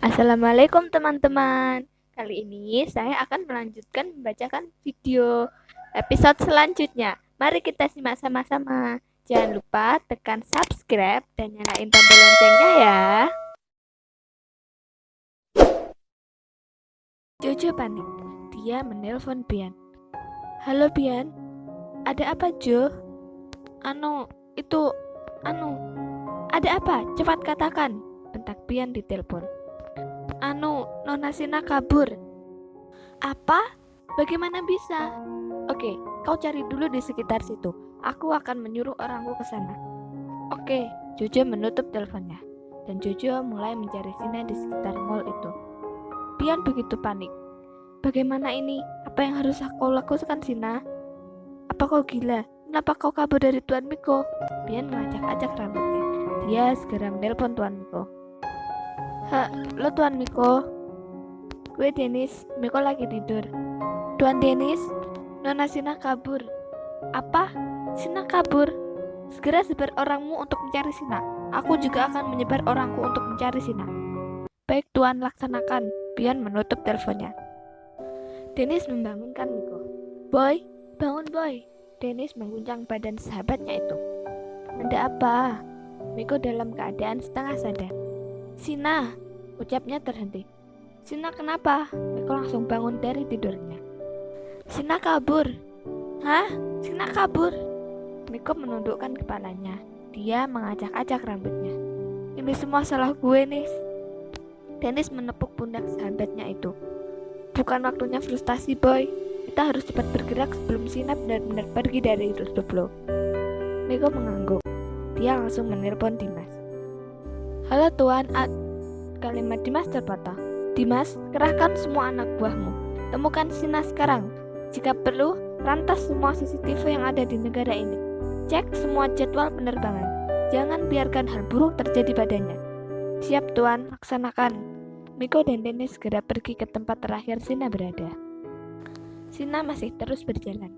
Assalamualaikum teman-teman. Kali ini saya akan melanjutkan membacakan video episode selanjutnya. Mari kita simak sama-sama. Jangan lupa tekan subscribe dan nyalain tombol loncengnya ya. Jojo panik. Dia menelpon Bian. Halo Bian, ada apa Jo? Ada apa? Cepat katakan, bentak Bian di telepon. Nona Sina kabur. Apa? Bagaimana bisa? Oke, kau cari dulu di sekitar situ. Aku akan menyuruh orangku ke sana. Oke, Jojo menutup teleponnya. Dan Jojo mulai mencari Sina di sekitar mall itu. Bian begitu panik. Bagaimana ini? Apa yang harus aku lakukan, Sina? Apa kau gila? Kenapa kau kabur dari Tuan Miko? Bian mengacak-acak rambutnya. Dia segera menelpon Tuan Miko. Halo Tuan Miko. Gue Denis, Miko lagi tidur. Tuan Denis, Nona Sina kabur. Apa? Sina kabur? Segera sebar orangmu untuk mencari Sina. Aku juga akan menyebar orangku untuk mencari Sina. Baik Tuan, laksanakan. Bian menutup teleponnya. Denis membangunkan Miko. Boy, bangun Boy. Denis mengguncang badan sahabatnya itu. Ada apa? Miko dalam keadaan setengah sadar. Sina, ucapnya terhenti. Sina kenapa? Miko langsung bangun dari tidurnya. Sina kabur. Hah? Sina kabur? Miko menundukkan kepalanya. Dia mengacak-acak rambutnya. Ini semua salah gue, Nis. Dennis menepuk pundak sahabatnya itu. Bukan waktunya frustasi, Boy. Kita harus cepat bergerak sebelum Sina benar-benar pergi dari hidup lo. Miko mengangguk. Dia langsung menelpon Dimas. Halo Tuan, kalimat Dimas terpotong. Dimas, kerahkan semua anak buahmu. Temukan Sina sekarang. Jika perlu, rantas semua CCTV yang ada di negara ini. Cek semua jadwal penerbangan. Jangan biarkan hal buruk terjadi padanya. Siap Tuan, laksanakan. Miko dan Dennis segera pergi ke tempat terakhir Sina berada. Sina masih terus berjalan.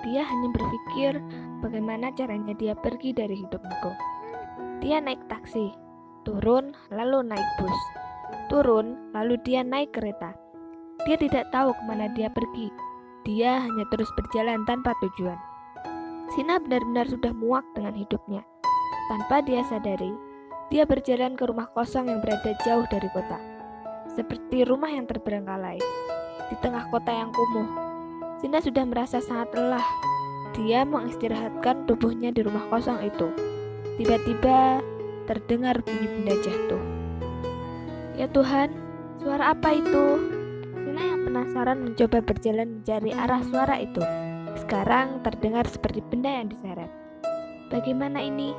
Dia hanya berpikir bagaimana caranya dia pergi dari hidup Miko. Dia naik taksi, turun, lalu naik bus. Turun, lalu dia naik kereta. Dia tidak tahu kemana dia pergi. Dia hanya terus berjalan tanpa tujuan. Sina benar-benar sudah muak dengan hidupnya. Tanpa dia sadari, dia berjalan ke rumah kosong yang berada jauh dari kota. Seperti rumah yang terbengkalai. Di tengah kota yang kumuh, Sina sudah merasa sangat lelah. Dia mengistirahatkan tubuhnya di rumah kosong itu. Tiba-tiba terdengar bunyi benda jatuh. Ya Tuhan, suara apa itu? Sina yang penasaran mencoba berjalan mencari arah suara itu. Sekarang terdengar seperti benda yang diseret. Bagaimana ini?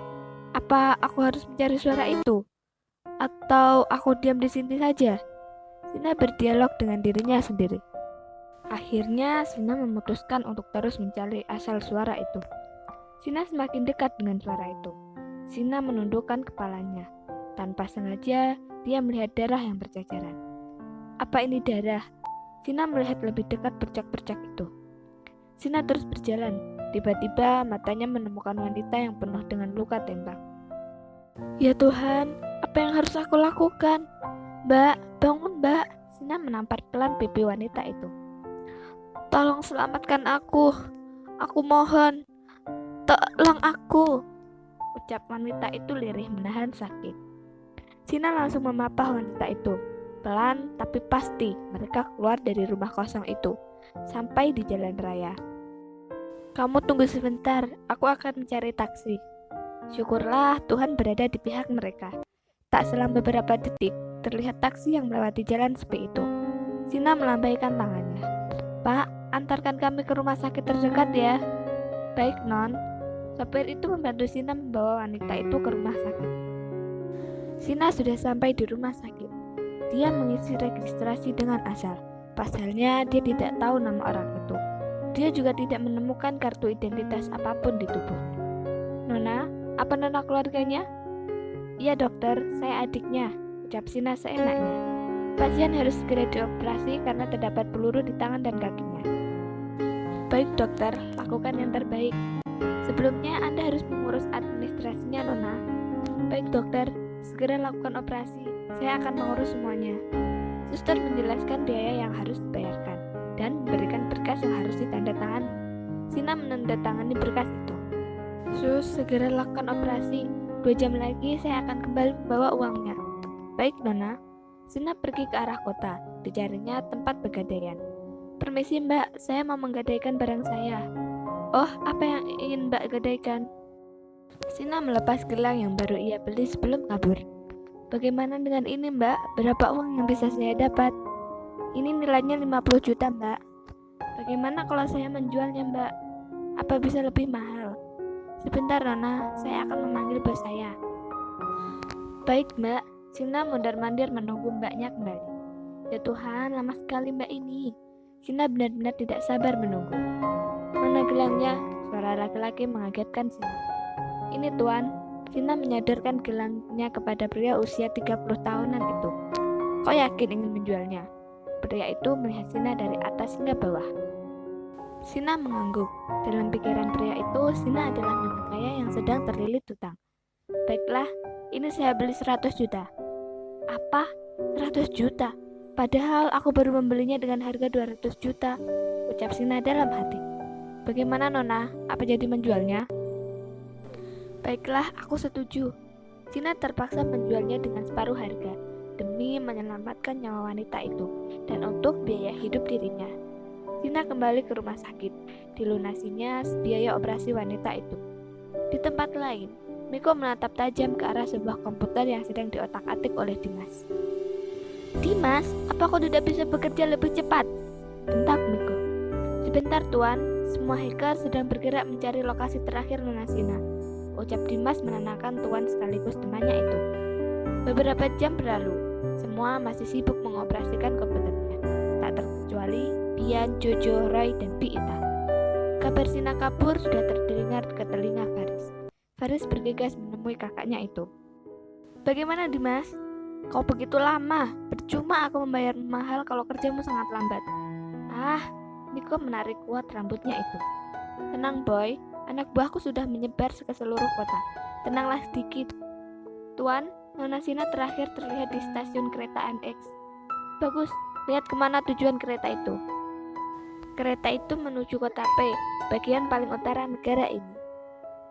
Apa aku harus mencari suara itu? Atau aku diam di sini saja? Sina berdialog dengan dirinya sendiri. Akhirnya Sina memutuskan untuk terus mencari asal suara itu. Sina semakin dekat dengan suara itu. Sina menundukkan kepalanya. Tanpa sengaja, dia melihat darah yang berceceran. Apa ini darah? Sina melihat lebih dekat bercak-bercak itu. Sina terus berjalan. Tiba-tiba matanya menemukan wanita yang penuh dengan luka tembak. Ya Tuhan, apa yang harus aku lakukan? Mbak, bangun Mbak. Sina menampar pelan pipi wanita itu. Tolong selamatkan aku. Aku mohon. Tolong aku. Ucap wanita itu lirih menahan sakit. Sina langsung memapah wanita itu. Pelan tapi pasti mereka keluar dari rumah kosong itu. Sampai di jalan raya. Kamu tunggu sebentar, aku akan mencari taksi. Syukurlah Tuhan berada di pihak mereka. Tak selang beberapa detik, terlihat taksi yang melewati jalan sepi itu. Sina melambaikan tangannya. Pak, antarkan kami ke rumah sakit terdekat ya. Baik non. Sopir itu membantu Sina membawa wanita itu ke rumah sakit. Sina sudah sampai di rumah sakit. Dia mengisi registrasi dengan asal. Pasalnya dia tidak tahu nama orang itu. Dia juga tidak menemukan kartu identitas apapun di tubuhnya. Nona, apa Nona keluarganya? Iya dokter, saya adiknya, ucap Sina seenaknya. Pasien harus segera dioperasi karena terdapat peluru di tangan dan kakinya. Baik dokter, lakukan yang terbaik. Sebelumnya Anda harus mengurus administrasinya Nona. Baik dokter, segera lakukan operasi. Saya akan mengurus semuanya. Suster menjelaskan biaya yang harus dibayarkan dan memberikan berkas yang harus ditandatangani. Sina menandatangani berkas itu. Sus, segera lakukan operasi. 2 jam lagi saya akan kembali membawa uangnya. Baik, Nona. Sina pergi ke arah kota. Dicarinya tempat pegadaian. Permisi, Mbak. Saya mau menggadaikan barang saya. Oh, apa yang ingin Mbak gadaikan? Sina melepas gelang yang baru ia beli sebelum kabur. Bagaimana dengan ini, Mbak? Berapa uang yang bisa saya dapat? Ini nilainya 50 juta, Mbak. Bagaimana kalau saya menjualnya, Mbak? Apa bisa lebih mahal? Sebentar, Nona. Saya akan memanggil bos saya. Baik, Mbak. Sina mondar-mandir menunggu mbaknya kembali. Ya Tuhan, lama sekali mbak ini. Sina benar-benar tidak sabar menunggu. Mana gelangnya? Suara laki-laki mengagetkan Sina. Ini Tuan. Sina menyadarkan gelangnya kepada pria usia 30 tahunan itu. Kau yakin ingin menjualnya? Pria itu melihat Sina dari atas hingga bawah. Sina mengangguk. Dalam pikiran pria itu, Sina adalah nyonya kaya yang sedang terlilit hutang. Baiklah, ini saya beli 100 juta. Apa? 100 juta? Padahal aku baru membelinya dengan harga 200 juta, ucap Sina dalam hati. Bagaimana Nona? Apa jadi menjualnya? Baiklah, aku setuju. Sina terpaksa menjualnya dengan separuh harga demi menyelamatkan nyawa wanita itu dan untuk biaya hidup dirinya. Sina kembali ke rumah sakit. Dilunasinya biaya operasi wanita itu. Di tempat lain, Miko menatap tajam ke arah sebuah komputer yang sedang diotak-atik oleh Dimas. Dimas, apa kau tidak bisa bekerja lebih cepat? Bentak Miko. Sebentar Tuan, semua hacker sedang bergerak mencari lokasi terakhir Nona Sina, ucap Dimas menenangkan Tuan sekaligus temannya itu. Beberapa jam berlalu, semua masih sibuk mengoperasikan komputernya, tak terkecuali Pian, Jojo, Roy, dan Piita. Kabar Sina kabur sudah terdengar ke telinga Faris. Faris bergegas menemui kakaknya itu. Bagaimana Dimas? Kau begitu lama, percuma aku membayar mahal kalau kerjamu sangat lambat. Miko menarik kuat rambutnya itu. Tenang boy, anak buahku sudah menyebar ke seluruh kota. Tenanglah sedikit. Tuan, Nona Sina terakhir terlihat di stasiun kereta MX. Bagus, lihat kemana tujuan kereta itu. Kereta itu menuju kota P, bagian paling utara negara ini.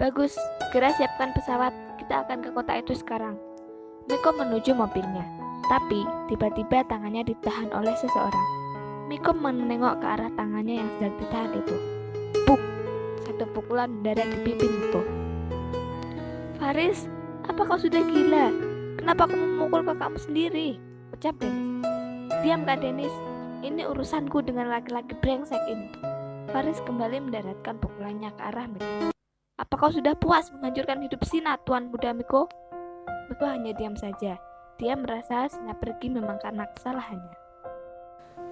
Bagus, segera siapkan pesawat, kita akan ke kota itu sekarang. Miko menuju mobilnya, tapi tiba-tiba tangannya ditahan oleh seseorang. Miko menengok ke arah tangannya yang sedang ditahan itu. Puk! Satu pukulan mendarat di pipi Miko. Faris, apa kau sudah gila? Kenapa kau memukul kakakmu sendiri? Ucap Dennis. Diam Kak Dennis, ini urusanku dengan laki-laki brengsek ini. Faris kembali mendaratkan pukulannya ke arah Miko. Apa kau sudah puas menghancurkan hidup Sina, Tuan Muda Miko? Miko hanya diam saja. Dia merasa Sina pergi memang karena kesalahannya.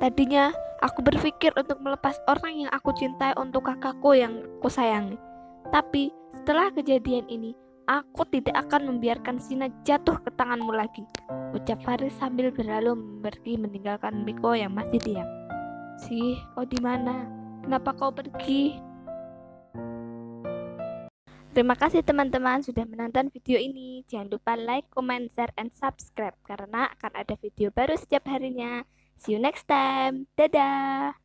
Tadinya, aku berpikir untuk melepas orang yang aku cintai untuk kakakku yang aku sayangi. Tapi, setelah kejadian ini, aku tidak akan membiarkan Sina jatuh ke tanganmu lagi, ucap Faris sambil berlalu pergi meninggalkan Miko yang masih diam. Sih, kau di mana? Kenapa kau pergi? Terima kasih teman-teman sudah menonton video ini. Jangan lupa like, comment, share, and subscribe karena akan ada video baru setiap harinya. See you next time. Dadah!